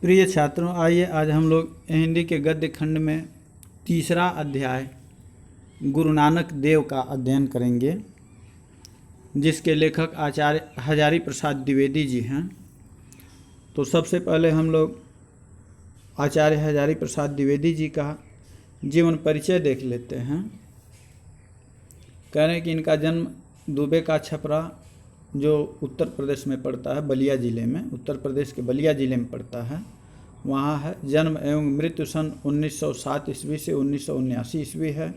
प्रिय छात्रों, आइए आज हम लोग हिंदी के गद्य खंड में तीसरा अध्याय गुरु नानक देव का अध्ययन करेंगे, जिसके लेखक आचार्य हजारी प्रसाद द्विवेदी जी हैं। तो सबसे पहले हम लोग आचार्य हजारी प्रसाद द्विवेदी जी का जीवन परिचय देख लेते हैं। कह रहे हैं कि इनका जन्म दुबे का छपरा, जो उत्तर प्रदेश में पड़ता है, बलिया ज़िले में, उत्तर प्रदेश के बलिया ज़िले में पड़ता है, वहाँ है। जन्म एवं मृत्यु सन 1907 ईस्वी से 1979 ईस्वी है।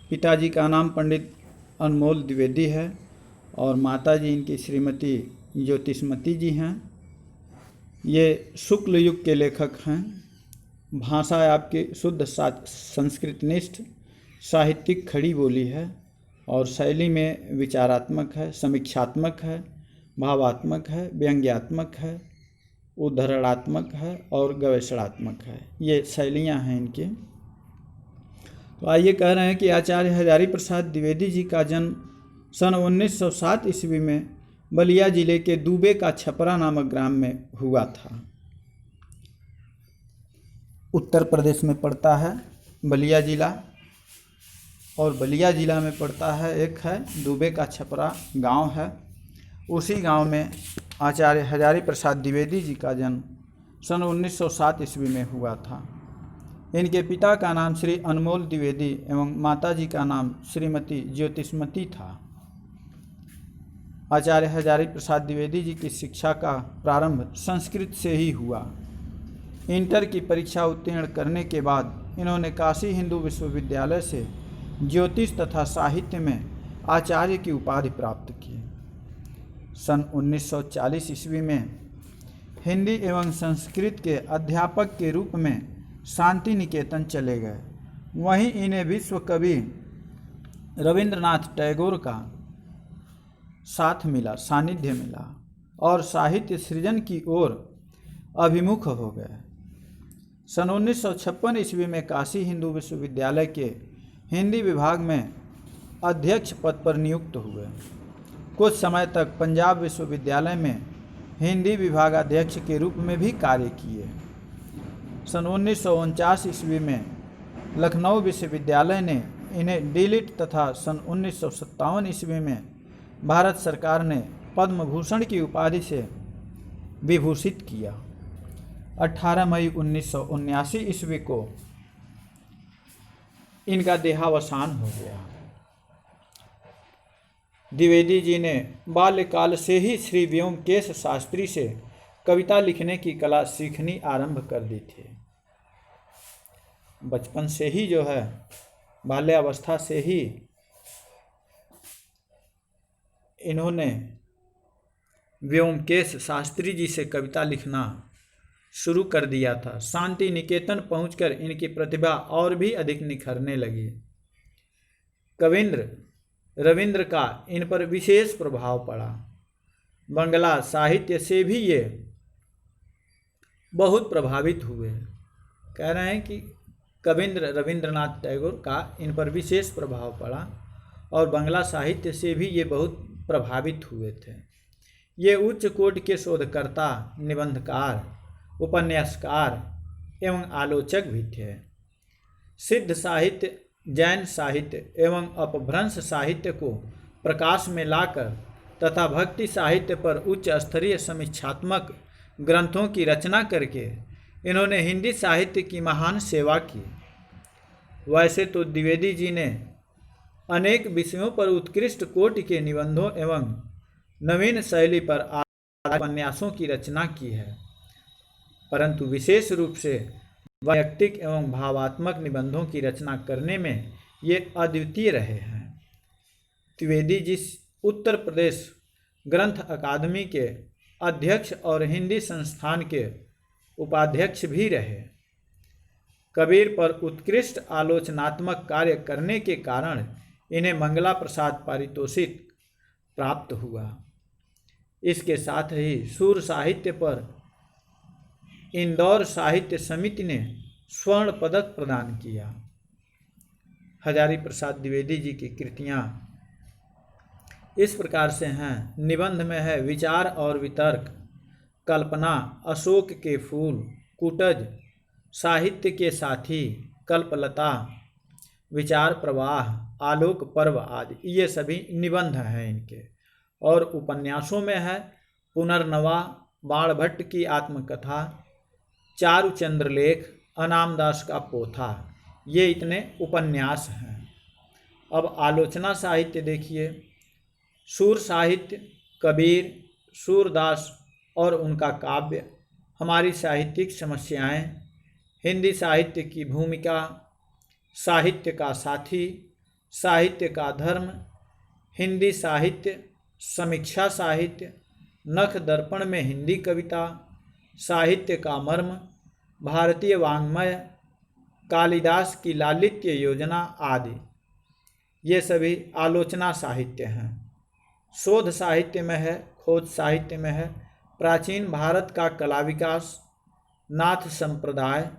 पिताजी का नाम पंडित अनमोल द्विवेदी है और माताजी इनकी श्रीमती ज्योतिषमती जी हैं। ये शुक्ल युग के लेखक हैं। भाषा आपकी शुद्ध संस्कृतनिष्ठ साहित्यिक खड़ी बोली है और शैली में विचारात्मक है, समीक्षात्मक है, भावात्मक है, व्यंग्यात्मक है, उद्धरणात्मक है और गवेषणात्मक है। ये शैलियाँ हैं इनकी। तो आइए कह रहे हैं कि आचार्य हजारी प्रसाद द्विवेदी जी का जन्म सन 1907 ईस्वी में बलिया जिले के दुबे का छपरा नामक ग्राम में हुआ था। उत्तर प्रदेश में पड़ता है बलिया जिला, और बलिया जिला में पड़ता है एक है दुबे का छपरा गांव है। उसी गांव में आचार्य हजारी प्रसाद द्विवेदी जी का जन्म सन 1907 ईस्वी में हुआ था। इनके पिता का नाम श्री अनमोल द्विवेदी एवं माताजी का नाम श्रीमती ज्योतिषमती था। आचार्य हजारी प्रसाद द्विवेदी जी की शिक्षा का प्रारंभ संस्कृत से ही हुआ। इंटर की परीक्षा उत्तीर्ण करने के बाद इन्होंने काशी हिंदू विश्वविद्यालय से ज्योतिष तथा साहित्य में आचार्य की उपाधि प्राप्त की। सन 1940 ईस्वी में हिंदी एवं संस्कृत के अध्यापक के रूप में शांति निकेतन चले गए। वहीं इन्हें विश्व कवि रविंद्रनाथ टैगोर का सानिध्य मिला और साहित्य सृजन की ओर अभिमुख हो गए। सन 1956 ईस्वी में काशी हिंदू विश्वविद्यालय के हिंदी विभाग में अध्यक्ष पद पर नियुक्त हुए। कुछ समय तक पंजाब विश्वविद्यालय में हिंदी विभागाध्यक्ष के रूप में भी कार्य किए। सन 1949 ईस्वी में लखनऊ विश्वविद्यालय ने इन्हें डीलिट तथा सन 1957 ईस्वी में भारत सरकार ने पद्म भूषण की उपाधि से विभूषित किया। 18 मई 1979 ईस्वी को इनका देहावसान हो गया। द्विवेदी जी ने बाल्यकाल से ही श्री व्योमकेश शास्त्री से कविता लिखने की कला सीखनी आरंभ कर दी थी। बचपन से ही जो है, बाल्यावस्था से ही इन्होंने व्योमकेश शास्त्री जी से कविता लिखना शुरू कर दिया था। शांति निकेतन पहुंचकर इनकी प्रतिभा और भी अधिक निखरने लगी। कविंद्र रविंद्र का इन पर विशेष प्रभाव पड़ा। बंगला साहित्य से भी ये बहुत प्रभावित हुए। कह रहे हैं कि कविंद्र रविंद्रनाथ टैगोर का इन पर विशेष प्रभाव पड़ा और बंगला साहित्य से भी ये बहुत प्रभावित हुए थे। ये उच्च कोटि के शोधकर्ता, निबंधकार, उपन्यासकार एवं आलोचक भी थे। सिद्ध साहित्य, जैन साहित्य एवं अपभ्रंश साहित्य को प्रकाश में लाकर तथा भक्ति साहित्य पर उच्च स्तरीय समीक्षात्मक ग्रंथों की रचना करके इन्होंने हिंदी साहित्य की महान सेवा की। वैसे तो द्विवेदी जी ने अनेक विषयों पर उत्कृष्ट कोटि के निबंधों एवं नवीन शैली पर आधारित उपन्यासों की रचना की है, परंतु विशेष रूप से वैयक्तिक एवं भावात्मक निबंधों की रचना करने में ये अद्वितीय रहे हैं। द्विवेदी जी उत्तर प्रदेश ग्रंथ अकादमी के अध्यक्ष और हिंदी संस्थान के उपाध्यक्ष भी रहे। कबीर पर उत्कृष्ट आलोचनात्मक कार्य करने के कारण इन्हें मंगला प्रसाद पारितोषिक प्राप्त हुआ। इसके साथ ही सूर साहित्य पर इंदौर साहित्य समिति ने स्वर्ण पदक प्रदान किया। हजारी प्रसाद द्विवेदी जी की कृतियाँ इस प्रकार से हैं। निबंध में है विचार और वितर्क, कल्पना, अशोक के फूल, कुटज, साहित्य के साथी, कल्पलता, विचार प्रवाह, आलोक पर्व आदि, ये सभी निबंध हैं इनके। और उपन्यासों में है पुनर्नवा, बाणभट्ट की आत्मकथा, चारुचंद्रलेख, अनामदास का पोथा, ये इतने उपन्यास हैं। अब आलोचना साहित्य देखिए। सूर साहित्य, कबीर, सूरदास और उनका काव्य, हमारी साहित्यिक समस्याएं, हिंदी साहित्य की भूमिका, साहित्य का साथी, साहित्य का धर्म, हिंदी साहित्य, समीक्षा साहित्य, नख दर्पण में हिंदी कविता, साहित्य का मर्म, भारतीय वाङ्मय, कालिदास की लालित्य योजना आदि, ये सभी आलोचना साहित्य हैं। शोध साहित्य में है, खोज साहित्य में है प्राचीन भारत का कला विकास, नाथ संप्रदाय,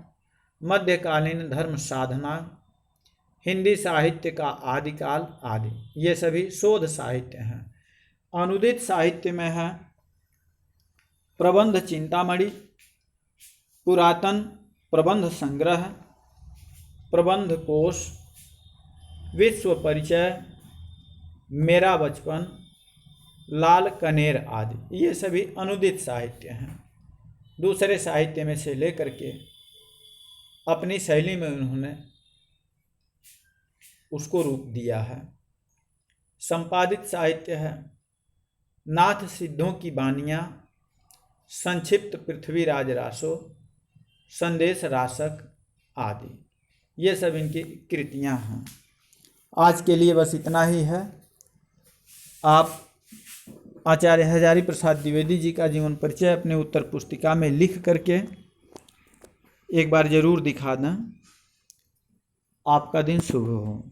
मध्यकालीन धर्म साधना, हिंदी साहित्य का आदिकाल आदि, ये सभी शोध साहित्य हैं। अनुदित साहित्य में है प्रबंध चिंतामणि, पुरातन प्रबंध संग्रह, प्रबंध कोश, विश्व परिचय, मेरा बचपन, लाल कनेर आदि, ये सभी अनुदित साहित्य हैं। दूसरे साहित्य में से लेकर के अपनी शैली में उन्होंने उसको रूप दिया है। संपादित साहित्य है नाथ सिद्धों की बानियाँ, संक्षिप्त पृथ्वीराज रासो, संदेश रासक आदि, ये सब इनकी कृतियाँ हैं। आज के लिए बस इतना ही है। आप आचार्य हजारी प्रसाद द्विवेदी जी का जीवन परिचय अपने उत्तर पुस्तिका में लिख करके एक बार जरूर दिखा दें। आपका दिन शुभ हो।